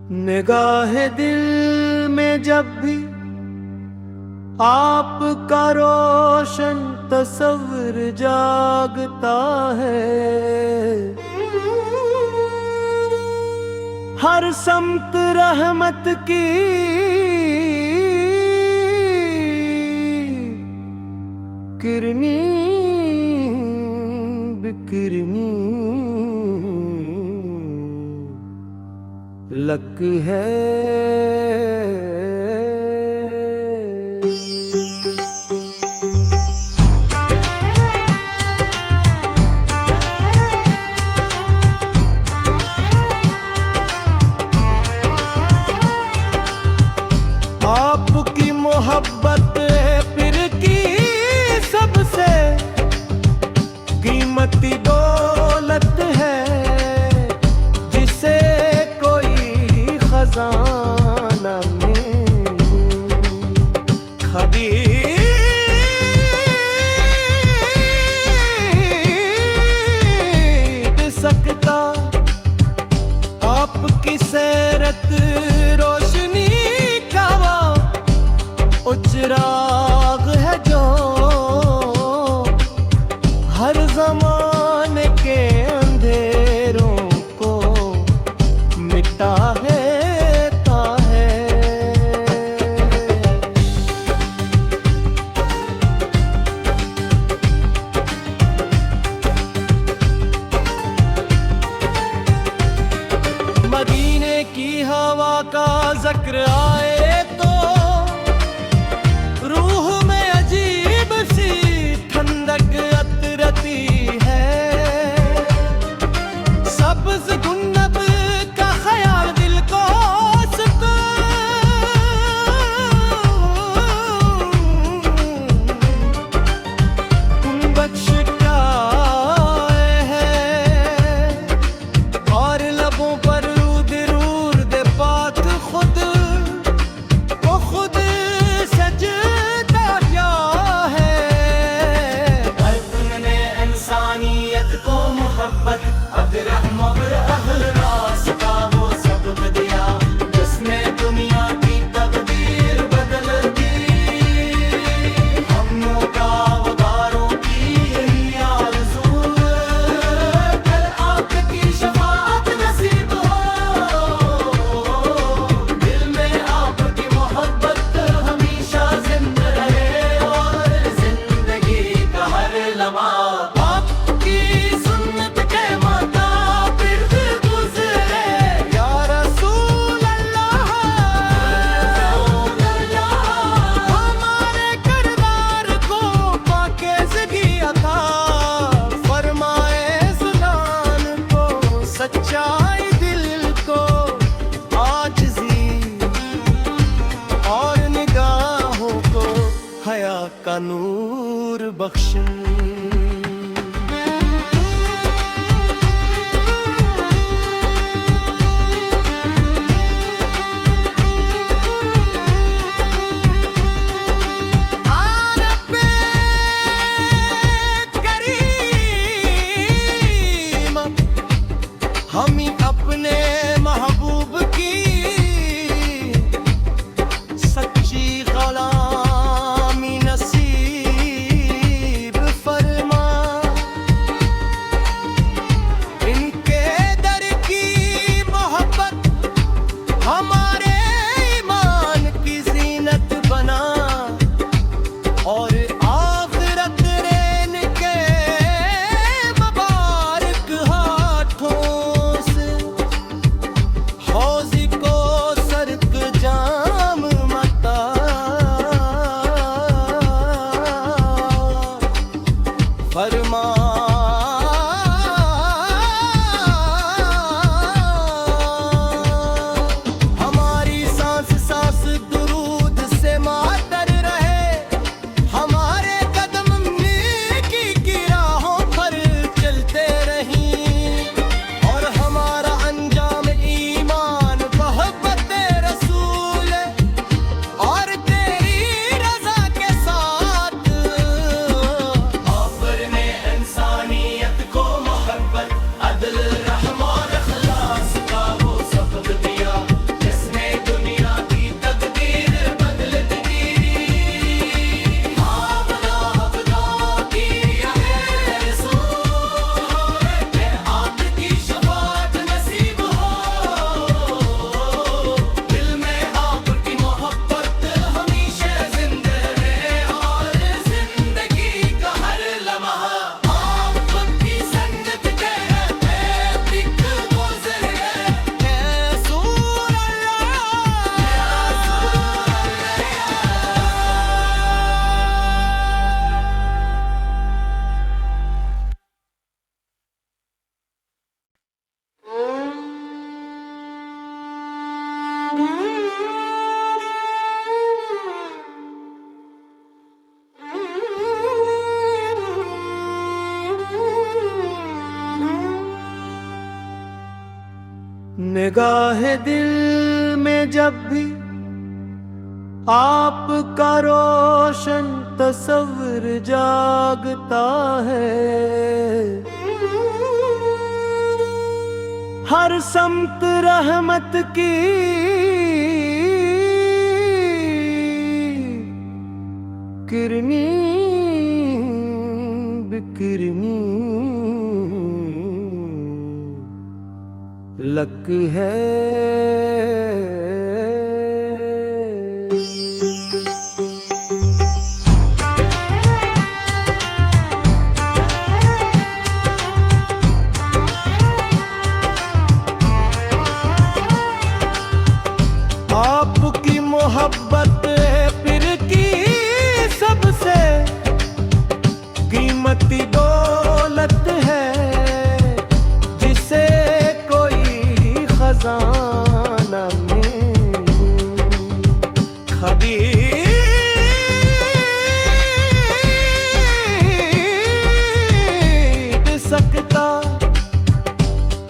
निगाह दिल में जब भी आपका रोशन तस्वीर जागता है, हर समत रहमत की किरनी बिकिरनी लक है। आपकी मोहब्बत फिर की सबसे कीमती दौलत है, जिसे कोई खजाना में खरीद सकता। आपकी सैरत रोशनी का वो चिराग है जो हर ज़माने के अंधेरों को मिटा देता है। मदीने की हवा का जिक्र आए तो रूह में अजीब सी ठंडक अतरती है। सब्ज़ गुन्नब का ख्याल दिल को सुकून बख्श का है, और लबों पर रूद बात खुद वो खुद सजदा क्या है। तुमने इंसानियत को मोहब्बत अब्दुर्रहम अहल रास का वो सबक दिया, जिसने दुनिया की तकदीर बदल दी। हमों का वदारों की यही आरज़ू, कल आपकी शफाअत नसीब हो। दिल में आपकी मोहब्बत हमेशा जिंदा रहे, और जिंदगी का हर लम्हा आपकी सुन्नत के मुताबिक गुज़रे। या रसूल अल्लाह, हमारे किरदार को पाकीज़गी अता फरमाए। ज़ुलान को सच्चाई, दिल को आजिज़ी, और निगाहों को हया का नूर बख्शे। हम ही अपने महबूब की सच्ची ग़ुलामी नसीब निगाह दिल में जब भी आपका रोशन तस्वर जागता है, हर समत रहमत की किरनी बिकिरनी लक है। आपकी मोहब्बत फिर की सबसे कीमती दौलत है, जिसे कोई खजाना में खरीद सकता।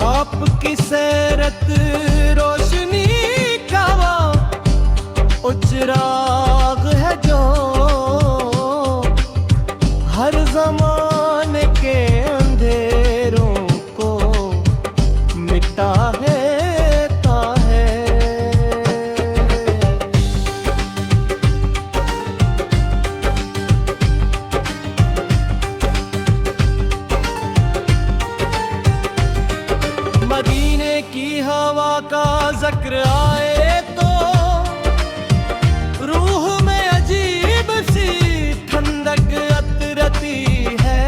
आपकी सैरत रोशनी चिराग है जो हर ज़माने के अंधेरों को मिटा देता है। मदीने की हवा का जिक्र आए तो रूह में अजीब सी ठंडक अतरती है।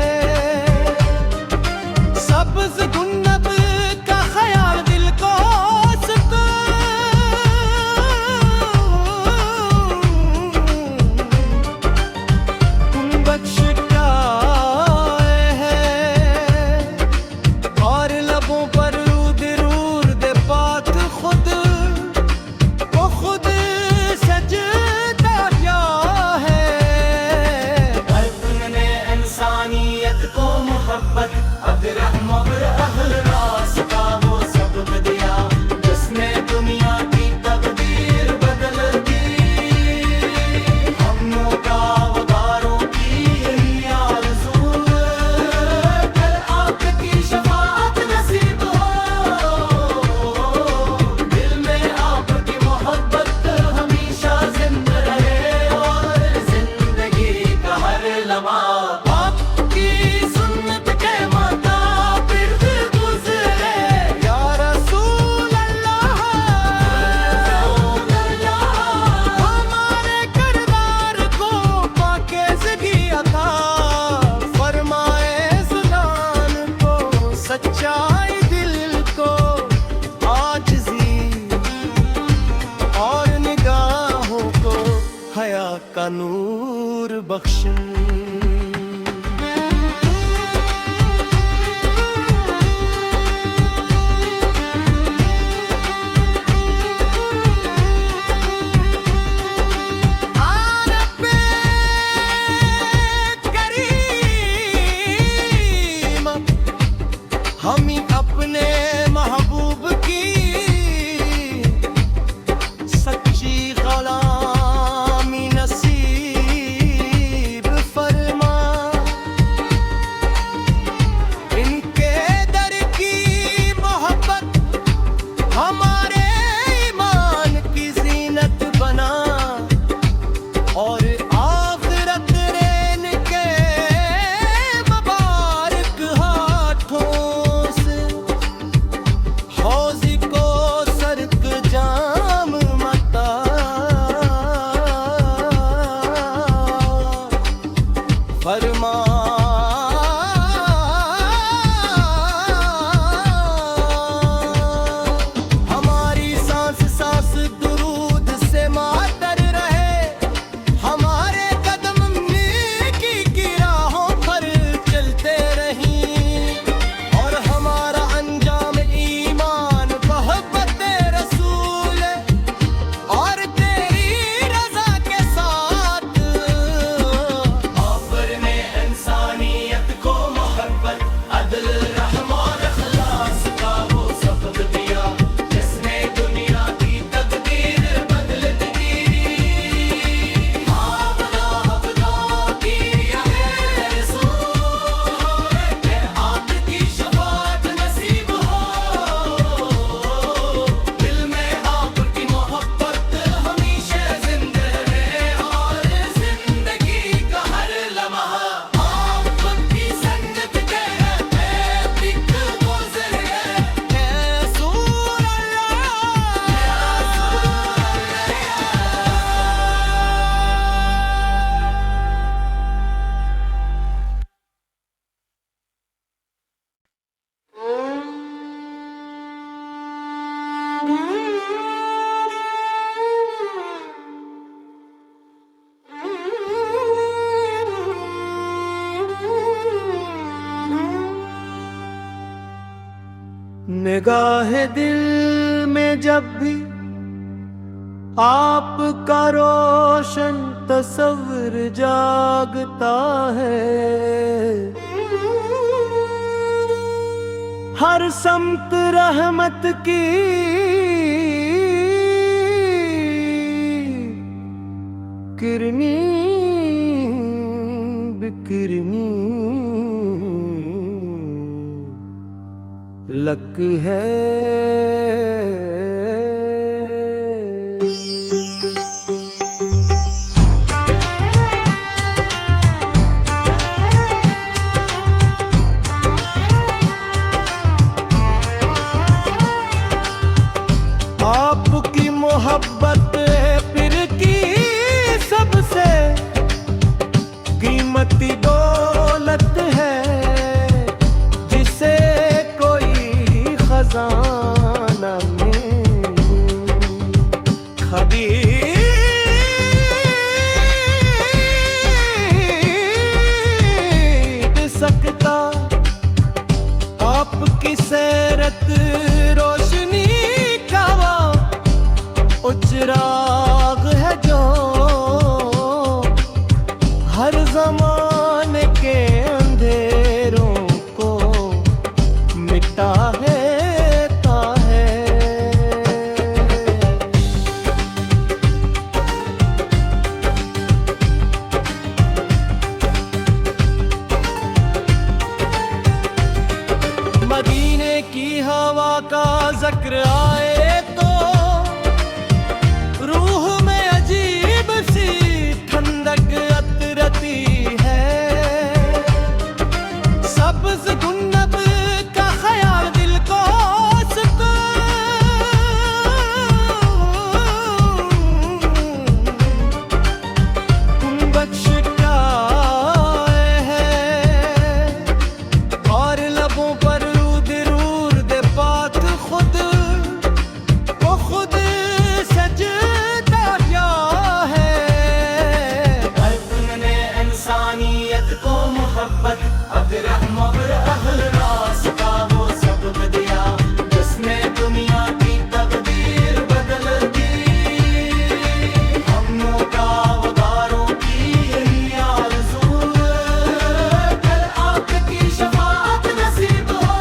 सब्ज़ गुन्नब का ख्याल दिल को सुकून बख्शता है, और लबों पर रूद पाक खुद सच्चाई दिल को आजिज़ी और निगाहों को हया का नूर बख्श। हम अपने महबूब की सच्ची ग़ुलामी नसीब निगाहे दिल में जब भी आपका रोशन तस्वीर जागता है, हर समत रहमत की किरनी बिकिरनी लक है। आपकी मोहब्बत फिर की सबसे कीमती दौलत है, जिसे कोई खजाना में खरीद सकता। आपकी सैरत रोशनी चिराग है जो हर ज़माने के अंधेरों को मिटा देता है। मदीने की हवा का जिक्र आए तो रूह में अजीब सी ठंडक अतरती है। सब्ज़ गुन्नब का ख्याल दिल को सुकून बख्शता है, और लबों पर रूद पाक खुद वो खुद सजदा क्या है। तुमने इंसानियत को मोहब्बत अब्दुर्रहम अहल रास का वो सबक दिया, जिसने दुनिया की तकदीर बदल दी। हमों का वगारों की यही आरज़ू, कल आपकी शफाअत नसीब हो।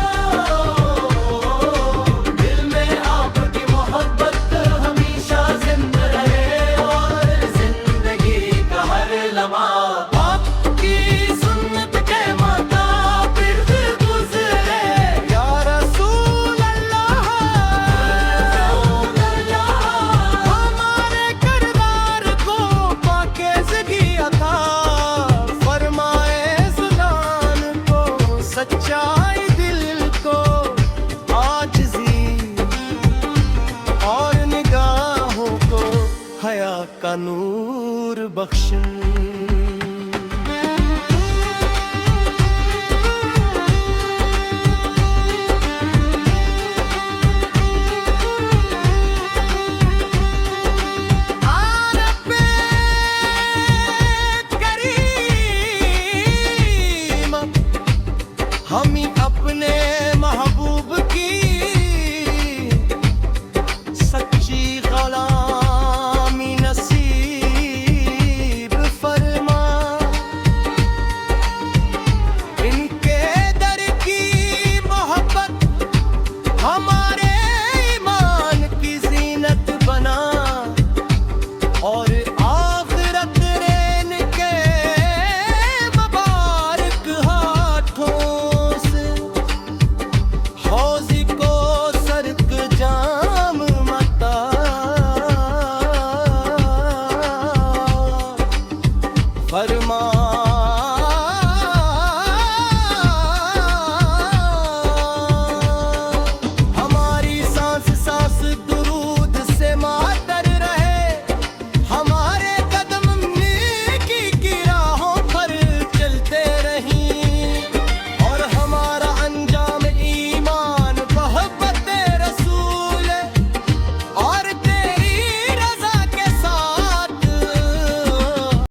दिल में आपकी मोहब्बत हमेशा जिंदा रहे, और जिंदगी का हर लम्हा आपकी सुन्नत के मुताबिक गुज़रे। या रसूल अल्लाह, हमारे किरदार को पाकीज़गी अता फरमाए। ज़ुबान को सच्चाई, दिल को आजिज़ी, और निगाहों को हया का नूर बख्श।